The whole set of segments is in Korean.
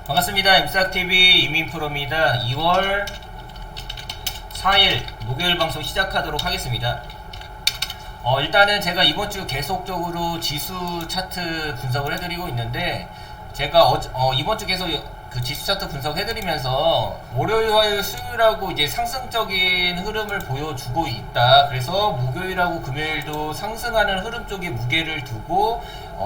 반갑습니다. 임싹TV 이민프로입니다. 2월 4일 목요일 방송 시작하도록 하겠습니다. 일단은 제가 이번주 계속적으로 지수 차트 분석을 해드리고 있는데, 제가 이번주 계속 그 지수 차트 분석해드리면서 월요일, 화요일, 수요일하고 이제 상승적인 흐름을 보여주고 있다. 그래서 목요일하고 금요일도 상승하는 흐름 쪽에 무게를 두고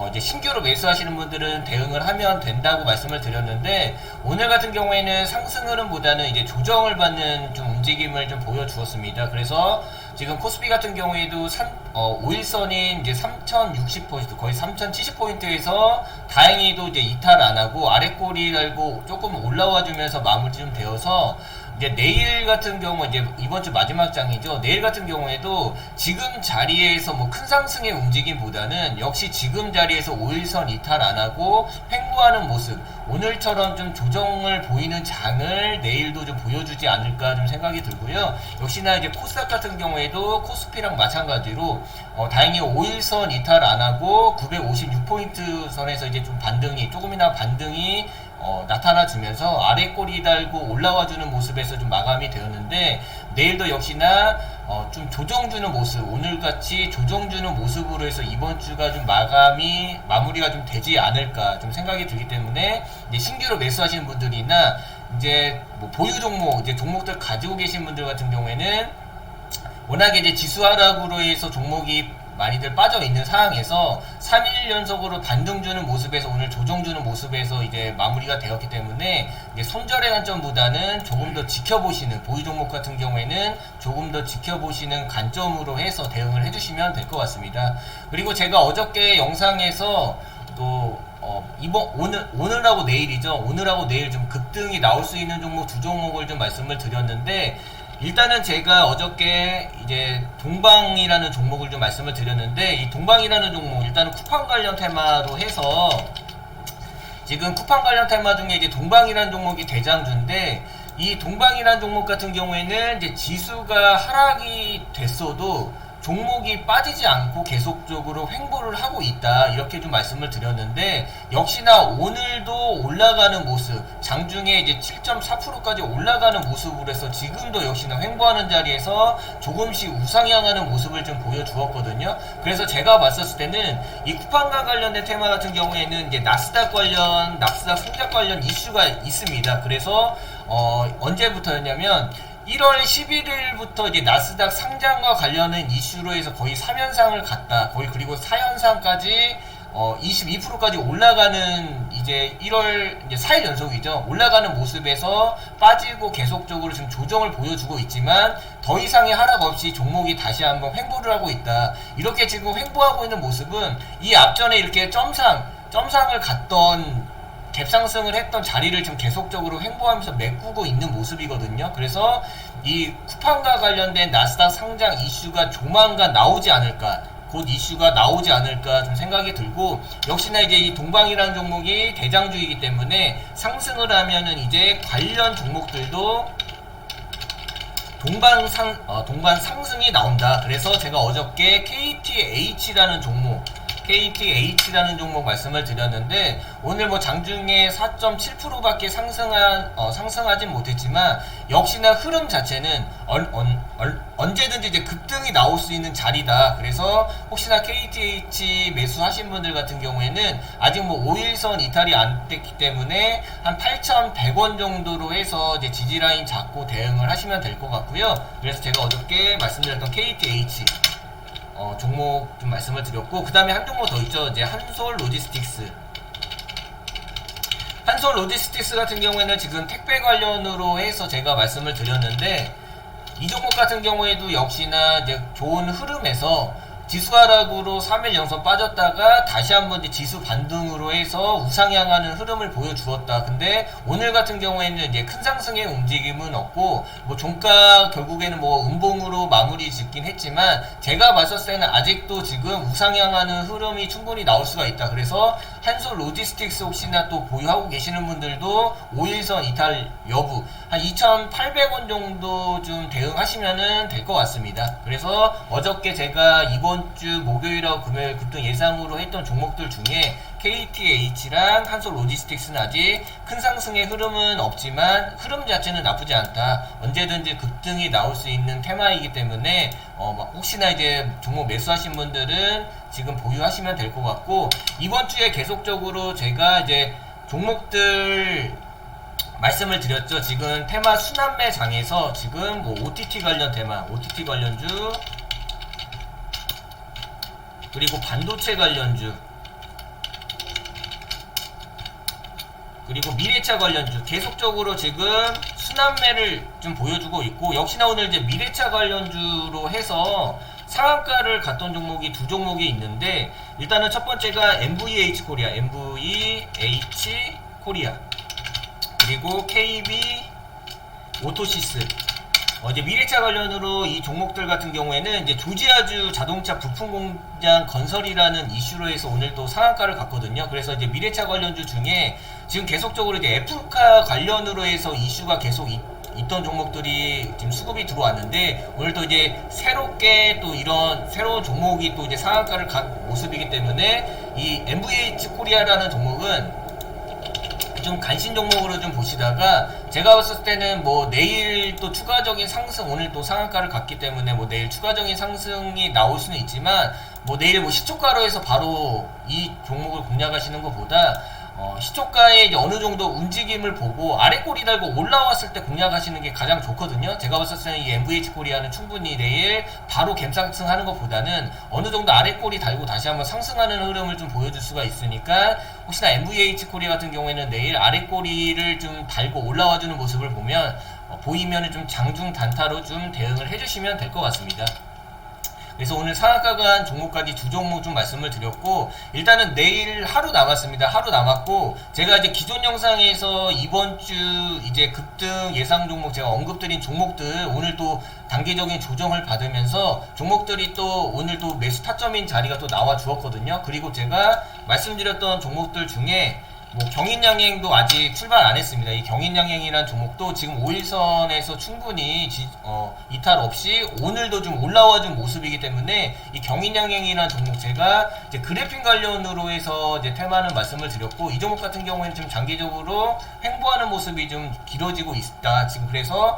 이제 신규로 매수하시는 분들은 대응을 하면 된다고 말씀을 드렸는데, 오늘 같은 경우에는 상승 흐름보다는 이제 조정을 받는 좀 움직임을 좀 보여주었습니다. 그래서 지금 코스피 같은 경우에도 5일선인 이제 3060포인트, 거의 3070포인트에서 다행히도 이제 이탈 안 하고 아래꼬리 달고 조금 올라와 주면서 마무리 좀 되어서, 이제 내일 같은 경우, 이제 이번 주 마지막 장이죠. 내일 같은 경우에도 지금 자리에서 뭐 큰 상승의 움직임보다는 역시 지금 자리에서 5일선 이탈 안 하고 횡보하는 모습, 오늘처럼 좀 조정을 보이는 장을 내일도 좀 보여주지 않을까 좀 생각이 들고요. 역시나 이제 코스닥 같은 경우에도 코스피랑 마찬가지로 다행히 5일선 이탈 안 하고 956포인트 선에서 이제 좀 조금이나 반등이 나타나주면서 아래 꼬리 달고 올라와주는 모습에서 좀 마감이 되었는데, 내일도 역시나 좀 조정주는 모습, 오늘같이 조정주는 모습으로 해서 이번 주가 좀 마무리가 좀 되지 않을까 좀 생각이 들기 때문에, 이제 신규로 매수하시는 분들이나 이제 뭐 보유 종목, 이제 종목들 가지고 계신 분들 같은 경우에는 워낙에 이제 지수 하락으로 해서 종목이 많이들 빠져 있는 상황에서 3일 연속으로 반등 주는 모습에서 오늘 조정 주는 모습에서 이제 마무리가 되었기 때문에, 이제 손절의 관점보다는 조금 더 지켜보시는, 보유 종목 같은 경우에는 조금 더 지켜보시는 관점으로 해서 대응을 해주시면 될 것 같습니다. 그리고 제가 어저께 영상에서 또 오늘하고 내일이죠. 오늘하고 내일 좀 급등이 나올 수 있는 종목 두 종목을 좀 말씀을 드렸는데, 일단은 제가 어저께 이제 동방이라는 종목을 좀 말씀을 드렸는데, 이 동방이라는 종목 일단은 쿠팡 관련 테마로 해서 지금 쿠팡 관련 테마 중에 이제 동방이라는 종목이 대장주인데, 이 동방이라는 종목 같은 경우에는 이제 지수가 하락이 됐어도 종목이 빠지지 않고 계속적으로 횡보를 하고 있다, 이렇게 좀 말씀을 드렸는데, 역시나 오늘도 올라가는 모습, 장중에 이제 7.4%까지 올라가는 모습으로 해서 지금도 역시나 횡보하는 자리에서 조금씩 우상향하는 모습을 좀 보여주었거든요. 그래서 제가 봤었을 때는 이 쿠팡과 관련된 테마 같은 경우에는 이제 나스닥 성장 관련 이슈가 있습니다. 그래서 언제부터였냐면 1월 11일부터 이제 나스닥 상장과 관련된 이슈로 해서 거의 3연상을 갔다. 그리고 4연상까지 22%까지 올라가는, 이제 1월 이제 4일 연속이죠. 올라가는 모습에서 빠지고 계속적으로 지금 조정을 보여주고 있지만 더 이상의 하락 없이 종목이 다시 한번 횡보를 하고 있다. 이렇게 지금 횡보하고 있는 모습은 이 앞전에 이렇게 점상을 갔던, 갭상승을 했던 자리를 지금 계속적으로 횡보하면서 메꾸고 있는 모습이거든요. 그래서 이 쿠팡과 관련된 나스닥 상장 이슈가 조만간 나오지 않을까, 곧 이슈가 나오지 않을까 좀 생각이 들고, 역시나 이제 이 동방이라는 종목이 대장주이기 때문에 상승을 하면은 이제 관련 종목들도 동반 상승이 나온다. 그래서 제가 어저께 KTH라는 종목 말씀을 드렸는데, 오늘 뭐 장중에 4.7%밖에 상승하진 못했지만 역시나 흐름 자체는 언제든지 이제 급등이 나올 수 있는 자리다. 그래서 혹시나 KTH 매수하신 분들 같은 경우에는 아직 뭐 5일선 이탈이 안 됐기 때문에 한 8,100원 정도로 해서 이제 지지라인 잡고 대응을 하시면 될 것 같고요. 그래서 제가 어저께 말씀드렸던 KTH 종목 좀 말씀을 드렸고, 그 다음에 한 종목 더 있죠. 이제 한솔 로지스틱스 같은 경우에는 지금 택배 관련으로 해서 제가 말씀을 드렸는데, 이 종목 같은 경우에도 역시나 이제 좋은 흐름에서 지수 하락으로 3일 연속 빠졌다가 다시 한번 이제 지수 반등으로 해서 우상향하는 흐름을 보여주었다. 근데 오늘 같은 경우에는 이제 큰 상승의 움직임은 없고, 뭐 종가 결국에는 뭐 음봉으로 마무리 짓긴 했지만 제가 봤었을 때는 아직도 지금 우상향하는 흐름이 충분히 나올 수가 있다. 그래서 한솔 로지스틱스 혹시나 또 보유하고 계시는 분들도 5일선 이탈 여부 한 2,800원 정도 좀 대응하시면은 될 것 같습니다. 그래서 어저께 제가 이번 주 목요일하고 금요일 급등 예상으로 했던 종목들 중에 KTH랑 한솔 로지스틱스는 아직 큰 상승의 흐름은 없지만 흐름 자체는 나쁘지 않다. 언제든지 급등이 나올 수 있는 테마이기 때문에 혹시나 이제 종목 매수하신 분들은 지금 보유하시면 될 것 같고, 이번 주에 계속적으로 제가 이제 종목들 말씀을 드렸죠. 지금 테마 순환매 장에서 지금 뭐 OTT 관련 테마, OTT 관련주, 그리고 반도체 관련주, 그리고 미래차 관련주 계속적으로 지금 순환매를 좀 보여주고 있고, 역시나 오늘 이제 미래차 관련주로 해서 상한가를 갔던 종목이 두 종목이 있는데, 일단은 첫 번째가 MVH 코리아, MVH 코리아, 그리고 KB 오토시스. 이제 미래차 관련으로 이 종목들 같은 경우에는 이제 조지아주 자동차 부품 공장 건설이라는 이슈로 해서 오늘 또 상한가를 갔거든요. 그래서 이제 미래차 관련주 중에 지금 계속적으로 이제 애플카 관련으로 해서 이슈가 계속 있던 종목들이 지금 수급이 들어왔는데, 오늘 또 이제 새롭게 또 이런 새로운 종목이 또 이제 상한가를 간 모습이기 때문에 이 MVH 코리아라는 종목은 좀 간신 종목으로 좀 보시다가, 제가 봤을 때는 뭐 내일 또 추가적인 상승, 오늘 또 상한가를 갔기 때문에 뭐 내일 추가적인 상승이 나올 수는 있지만, 뭐 내일 뭐 시초가로 해서 바로 이 종목을 공략하시는 것보다 시초가의 이제 어느 정도 움직임을 보고 아래 꼬리 달고 올라왔을 때 공략하시는 게 가장 좋거든요. 제가 봤을 때는 이 MVH 코리아는 충분히 내일 바로 갭상승하는 것보다는 어느 정도 아래 꼬리 달고 다시 한번 상승하는 흐름을 좀 보여줄 수가 있으니까, 혹시나 MVH 코리아 같은 경우에는 내일 아래 꼬리를 좀 달고 올라와주는 모습을 보면 보이면은 좀 장중 단타로 좀 대응을 해주시면 될 것 같습니다. 그래서 오늘 상한가 간 종목까지 두 종목 좀 말씀을 드렸고, 일단은 내일 하루 남았습니다. 하루 남았고, 제가 이제 기존 영상에서 이번 주 이제 급등 예상 종목 제가 언급드린 종목들 오늘 또 단기적인 조정을 받으면서 종목들이 또 오늘 또 매수 타점인 자리가 또 나와 주었거든요. 그리고 제가 말씀드렸던 종목들 중에 뭐 경인양행도 아직 출발 안 했습니다. 이 경인양행이라는 종목도 지금 5일선에서 충분히 이탈 없이 오늘도 좀 올라와 준 모습이기 때문에, 이 경인양행이라는 종목 제가 이제 그래픽 관련으로 해서 이제 테마는 말씀을 드렸고, 이 종목 같은 경우에는 좀 장기적으로 횡보하는 모습이 좀 길어지고 있다. 지금 그래서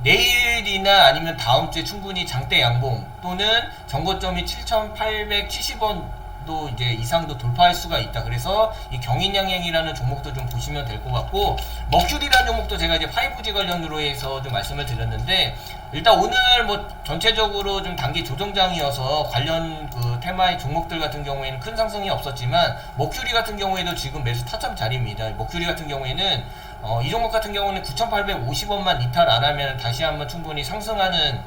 내일이나 아니면 다음 주에 충분히 장대 양봉 또는 정고점이 7,870원 도 이제 이상도 돌파할 수가 있다. 그래서 이 경인양행이라는 종목도 좀 보시면 될 것 같고, 머큐리라는 종목도 제가 이제 5G 관련으로 해서 좀 말씀을 드렸는데, 일단 오늘 뭐 전체적으로 좀 단기 조정장이어서 관련 그 테마의 종목들 같은 경우에는 큰 상승이 없었지만, 머큐리 같은 경우에도 지금 매수 타점 자리입니다. 머큐리 같은 경우에는 이 종목 같은 경우는 9,850원만 이탈 안 하면 다시 한번 충분히 상승하는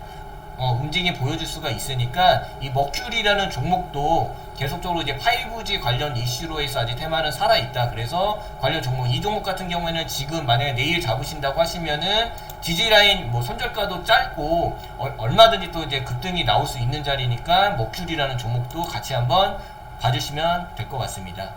움직임 보여줄 수가 있으니까, 이 머큐리라는 종목도 계속적으로 이제 5G 관련 이슈로 해서 아직 테마는 살아있다. 그래서 관련 종목, 이 종목 같은 경우에는 지금 만약에 내일 잡으신다고 하시면은 지지라인 뭐 손절가도 짧고 얼마든지 또 이제 급등이 나올 수 있는 자리니까 머큐리라는 종목도 같이 한번 봐주시면 될 것 같습니다.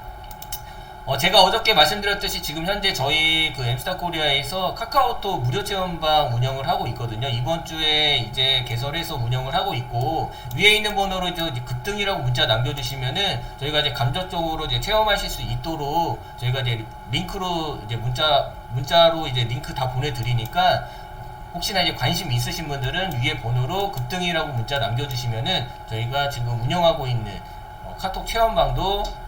제가 어저께 말씀드렸듯이 지금 현재 저희 그 엠스타코리아에서 카카오톡 무료 체험방 운영을 하고 있거든요. 이번 주에 이제 개설해서 운영을 하고 있고, 위에 있는 번호로 이제 급등이라고 문자 남겨주시면은 저희가 이제 감정적으로 이제 체험하실 수 있도록 저희가 이제 링크로 이제 문자로 이제 링크 다 보내드리니까, 혹시나 이제 관심 있으신 분들은 위에 번호로 급등이라고 문자 남겨주시면은 저희가 지금 운영하고 있는 카톡 체험방도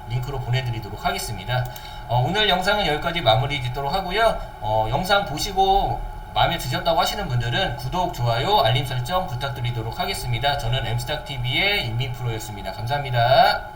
링크로 보내드리도록 하겠습니다. 오늘 영상은 여기까지 마무리 짓도록 하고요. 영상 보시고 마음에 드셨다고 하시는 분들은 구독, 좋아요, 알림 설정 부탁드리도록 하겠습니다. 저는 엠스탁TV의 인민프로였습니다. 감사합니다.